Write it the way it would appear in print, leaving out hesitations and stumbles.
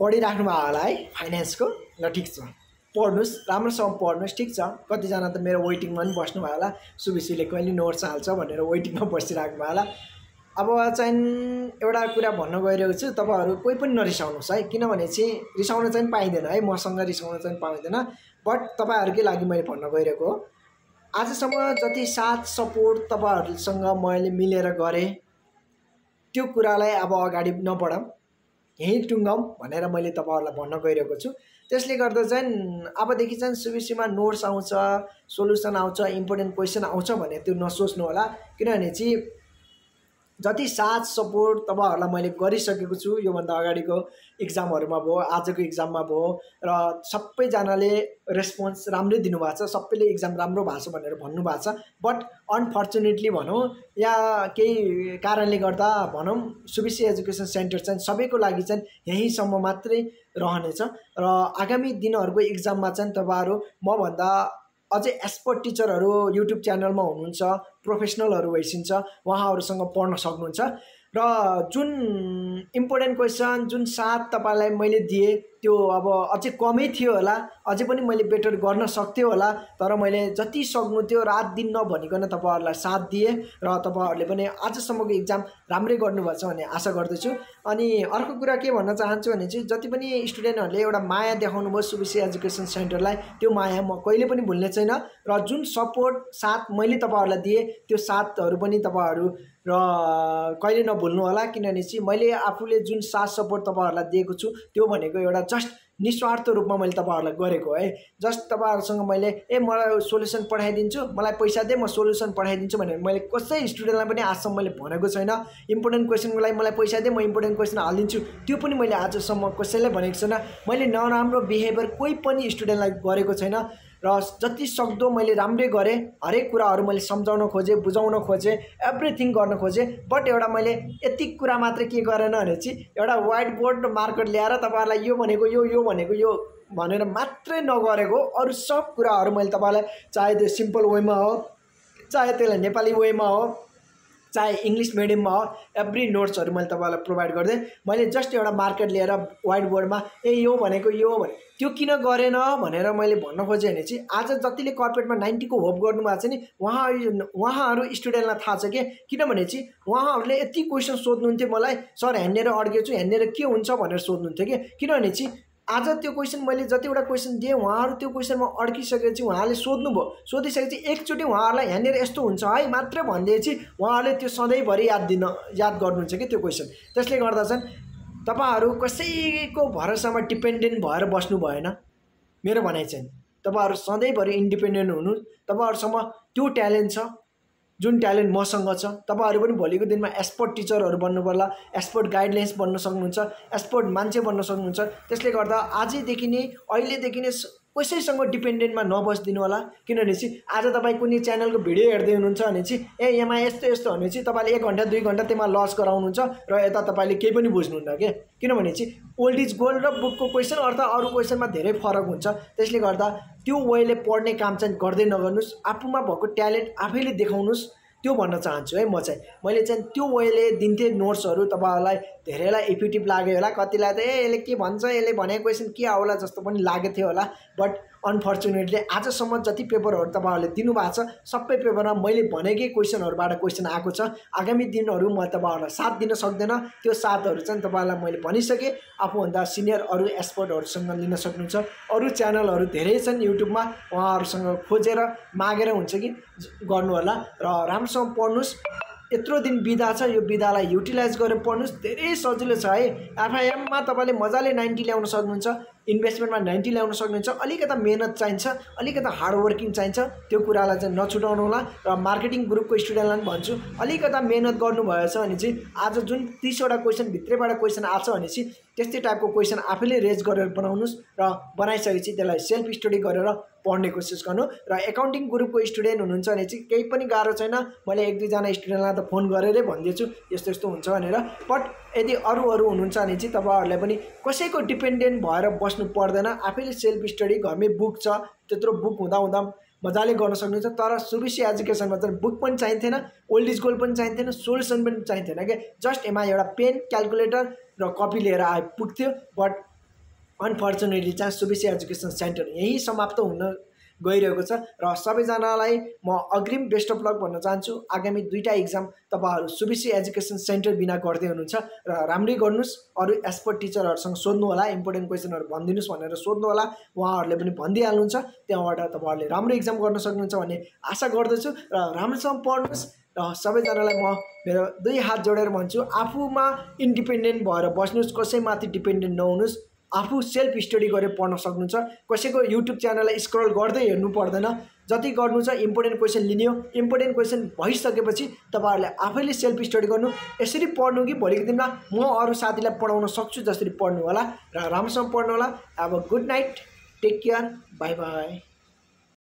पढिराख्नु भयो होला है फाइनेन्सको। ल ठिक छ, पढ्नुहोस्, राम्रोसँग पढ्नुहोस्। ठिक छ, कतिजना त मेरो वेटिङमा पनि बस्नु भयो होला, सुबिसीले कहिले नोट्स हाल्छ भनेर वेटिङमा बसिराख्नु भयो होला। अब चाहिँ एउटा कुरा भन्न गइरहेको छु, तपाईँहरू कोही पनि नरिसाउनुहोस् है, किनभने चाहिँ रिसाउन चाहिँ पाइँदैन है, मसँग रिसाउन चाहिँ पाइँदैन। बट तपाईँहरूकै लागि मैले भन्न गइरहेको हो। आजसम्म जति साथ सपोर्ट तपाईँहरूसँग मैले मिलेर गरेँ त्यो कुरालाई अब अगाडि नबढाउँ, यहीँ टुङ्गाउँ भनेर मैले तपाईँहरूलाई भन्न गइरहेको छु। त्यसले गर्दा चाहिँ अबदेखि चाहिँ सुबिसीमा नोट्स आउँछ, सोल्युसन आउँछ, इम्पोर्टेन्ट क्वेसन आउँछ भने त्यो नसोच्नु होला, किनभने चाहिँ जति साथ सपोर्ट तपाईँहरूलाई मैले गरिसकेको छु योभन्दा अगाडिको इक्जामहरूमा भयो, आजको इक्जाममा भयो, र सबैजनाले रेस्पोन्स राम्रै दिनुभएको छ, सबैले इक्जाम राम्रो भएको छ भनेर भन्नुभएको छ। बट अनफर्चुनेटली भनौँ या केही कारणले गर्दा भनौँ सुबिसी एजुकेसन सेन्टर चाहिँ सबैको लागि चाहिँ यहीँसम्म मात्रै रहनेछ र आगामी दिनहरूको इक्जाममा चाहिँ तपाईँहरू मभन्दा अझै एक्सपर्ट टिचरहरू युट्युब च्यानलमा हुनुहुन्छ, प्रोफेसनलहरू भइसिन्छ, उहाँहरूसँग पढ्न सक्नुहुन्छ। र जुन इम्पोर्टेन्ट क्वेसन जुन साथ तपाईँलाई मैले दिएँ त्यो अब अझै कमै थियो होला, अझै पनि मैले बेटर गर्न सक्थेँ होला, तर मैले जति सक्नु थियो रात दिन नभनिकन तपाईँहरूलाई साथ दिएँ र तपाईँहरूले पनि आजसम्मको इक्जाम राम्रै गर्नुभएको छ भन्ने आशा गर्दछु। अनि अर्को कुरा के भन्न चाहन्छु भने चाहिँ जति पनि स्टुडेन्टहरूले एउटा माया देखाउनु भयो सुबिसी एजुकेसन सेन्टरलाई, त्यो माया म कहिले पनि भुल्ने छैन। र जुन सपोर्ट साथ मैले तपाईँहरूलाई दिएँ त्यो साथहरू पनि तपाईँहरू र कहिले नभुल्नु होला, किनभने चाहिँ मैले आफूले जुन साथ सपोर्ट तपाईँहरूलाई दिएको छु त्यो भनेको एउटा जस्ट निस्वार्थ रूपमा मैले तपाईँहरूलाई गरेको है। जस्ट तपाईँहरूसँग मैले मलाई सोल्युसन पठाइदिन्छु, मलाई पैसा दे म सोल्युसन पठाइदिन्छु भनेर मैले कसै स्टुडेन्टलाई पनि आजसम्म मैले भनेको छैन। इम्पोर्टेन्ट क्वेसनको लागि मलाई पैसा दे म इम्पोर्टेन्ट क्वेसन हालिदिन्छु, त्यो पनि मैले आजसम्म कसैलाई भनेको छैन। मैले नराम्रो बिहेभियर कोही पनि स्टुडेन्टलाई गरेको छैन र जति सक्दो मैले राम्रै गरेँ, हरेक कुराहरू मैले सम्झाउन खोजेँ, बुझाउन खोजेँ, एभ्रिथिङ गर्न खोजेँ। बट एउटा मैले यति कुरा मात्रै के गरेन भने चाहिँ एउटा व्हाइट बोर्ड र मार्कर ल्याएर तपाईँहरूलाई यो भनेको यो भनेको यो भनेर मात्रै नगरेको, अरू सब कुराहरू मैले तपाईँलाई चाहे त्यो सिम्पल वेमा हो, चाहे त्यसलाई नेपाली वेमा हो, चाहे इङ्ग्लिस मिडियममा हो, एभ्री नोट्सहरू मैले तपाईँलाई प्रोभाइड गरिदिएँ। मैले जस्ट एउटा मार्कर लिएर व्हाइट बोर्डमा यो भनेको यो भने त्यो किन गरेन भनेर मैले भन्न खोजेँ भने चाहिँ आज जतिले कर्पोरेटमा 90 को होप गर्नुभएको छ नि उहाँहरू स्टुडेन्टलाई थाहा छ किनभने चाहिँ उहाँहरूले यति क्वेसन सोध्नुहुन्थ्यो मलाई, सर यहाँनिर अड्केछु यहाँनिर के हुन्छ भनेर सोध्नुहुन्थ्यो किनभने चाहिँ आज त्यो क्वेसन मैले जतिवटा क्वेसन दिएँ उहाँहरू त्यो क्वेसनमा अड्किसकेपछि उहाँले सोध्नुभयो, सोधिसकेपछि एकचोटि उहाँहरूलाई यहाँनिर यस्तो हुन्छ है मात्रै भनिदिएपछि उहाँहरूले त्यो सधैँभरि याद गर्नुहुन्छ कि त्यो क्वेसन। त्यसले गर्दा चाहिँ तपाईँहरू कसैको भरोसामा डिपेन्डेन्ट भएर बस्नु भएन। मेरो भनाइ चाहिँ तपाईँहरू सधैँभरि इन्डिपेन्डेन्ट हुनु, तपाईँहरूसँग त्यो ट्यालेन्ट छ जुन ट्यालेन्ट मसँग छ। तपाईँहरू पनि भोलिको दिनमा एक्सपर्ट टिचरहरू बन्नु पर्ला, एक्सपर्ट गाइडलाइन्स बन्न सक्नुहुन्छ, एक्सपर्ट मान्छे बन्न सक्नुहुन्छ। त्यसले गर्दा आजैदेखि नै अहिलेदेखि नै कसैसँग डिपेन्डेन्टमा नबस्दिनु होला, किनभने चाहिँ आज तपाईँ कुनै च्यानलको भिडियो हेर्दै हुनुहुन्छ भने चाहिँ यहाँ यस्तो यस्तो भने चाहिँ तपाईँले 1 घन्टा 2 घन्टा त्यसमा लस गराउनुहुन्छ र यता तपाईँले केही पनि बुझ्नुहुन्न किनभने चाहिँ ओल्ड इज गोल्ड र बुकको क्वेसन अर्थात् अरू क्वेसनमा धेरै फरक हुन्छ। त्यसले गर्दा त्यो वेले पढ्ने काम चाहिँ गर्दै नगर्नुहोस्, आफूमा भएको ट्यालेन्ट आफैले देखाउनुहोस्, त्यो भन्न चाहन्छु है। मैले चाहिँ त्यो वेले दिन्थेँ नोट्सहरू, तपाईँहरूलाई धेरैलाई इफेक्टिभ लाग्यो होला, कतिलाई त यसले के भन्छ यसले भनेको क्वेसन के आउला जस्तो पनि लागेको थियो होला। बट अनफर्चुनेटली आजसम्म जति पेपरहरू तपाईँहरूले दिनुभएको छ सबै पेपरमा मैले भनेकै क्वेसनहरूबाट क्वेसन आएको छ। आगामी दिनहरू म तपाईँहरूलाई साथ दिन सक्दैन, त्यो साथहरू चाहिँ तपाईँहरूलाई मैले भनिसकेँ। आफूभन्दा सिनियर अरू एक्सपर्टहरूसँग लिन सक्नुहुन्छ, अरू च्यानलहरू धेरै छन् युट्युबमा, उहाँहरूसँग खोजेर मागेर हुन्छ कि गर्नु होला र राम्रोसँग पढ्नुहोस्। यत्रो दिन बिदा छ, यो बिदालाई युटिलाइज गरेर पढ्नुहोस्, धेरै सजिलो छ है। एफआइएममा तपाईँले मजाले 90 ल्याउन सक्नुहुन्छ, इन्भेस्टमेन्टमा 90 ल्याउन सक्नुहुन्छ। अलिकता मेहनत चाहिन्छ, अलिकता हार्डवर्किङ चाहिन्छ, त्यो कुरालाई चाहिँ नछुटाउनु होला। र मार्केटिङ ग्रुपको स्टुडेन्टलाई पनि भन्छु अलिकता मेहनत गर्नुभएछ भने चाहिँ आज जुन 30 वटा क्वेसन भित्रैबाट क्वेसन आछ भने चाहिँ त्यस्तै टाइपको क्वेसन आफैले रेज गरेर बनाउनुहोस् र बनाइसकेपछि त्यसलाई सेल्फ स्टडी गरेर पढ्ने कोसिस गर्नु। र एकाउन्टिङ ग्रुपको स्टुडेन्ट हुनुहुन्छ भने चाहिँ केही पनि गाह्रो छैन, मैले 1-2 जना स्टुडेन्टलाई त फोन गरेरै भनिदिन्छु यस्तो यस्तो हुन्छ भनेर। बट यदि अरू हुनुहुन्छ भने चाहिँ तपाईँहरूले पनि कसैको डिपेन्डेन्ट भएर बस्नु पर्दैन, आफैले सेल्फ स्टडी घरमै बुक छ, त्यत्रो बुक हुँदा मजाले गर्न सक्नुहुन्छ। तर सुबिसी एजुकेसनमा चाहिँ बुक पनि चाहिन्थेन, ओल्ड इज गोल्ड पनि चाहिन्थेन, सोल्युसन पनि चाहिन्थेन जस्ट एमा एउटा पेन, क्यालकुलेटर र कपी लिएर आइपुग्थ्यो। बट अनफर्चुनेटली चाहिँ सुबिसी एजुकेसन सेन्टर यही समाप्त हुन गइरहेको छ र सबैजनालाई म अग्रिम बेस्ट अफ लक भन्न चाहन्छु। आगामी 2टा इक्जाम तपाईहरु सुबिसी एजुकेसन सेन्टर बिना गर्दै हुनुहुन्छ र राम्रै गर्नुस्। अरु एक्सपर्ट टिचरहरुसँग सोध्नु होला, इम्पोर्टेन्ट क्वेशनहरु भनिदिनुस् भनेर सोध्नु होला, उहाँहरुले पनि भनिदिइहाल्नुहुन्छ। त्यहाँबाट तपाईहरुले राम्रो इक्जाम गर्न सक्नुहुन्छ भन्ने आशा गर्दछु र राम्रोसँग पढ्नुस्। र सबैजनालाई म मेरो 2 हात जोडेर भन्छु, आफूमा इन्डिपेन्डेन्ट भएर बस्नुस्, कसैमाथि डिपेन्डेन्ट नहुनुस्। आफू सेल्फ स्टडी गरेर पढ्न सक्नुहुन्छ। कसैको युट्युब च्यानललाई स्क्रल गर्दै हेर्नु पर्दैन। जति गर्नु छ इम्पोर्टेन्ट क्वेशन लिने हो। इम्पोर्टेन्ट क्वेशन भइसकेपछि तपाईहरुले आफैले सेल्फ स्टडी गर्नु। यसरी पढ्नु कि भोलिको दिनमा म अरु साथीलाई पढाउन सक्छु जसरी पढ्नु होला र राम्रोसँग पढ्नु होला। अब good night, take care, bye by.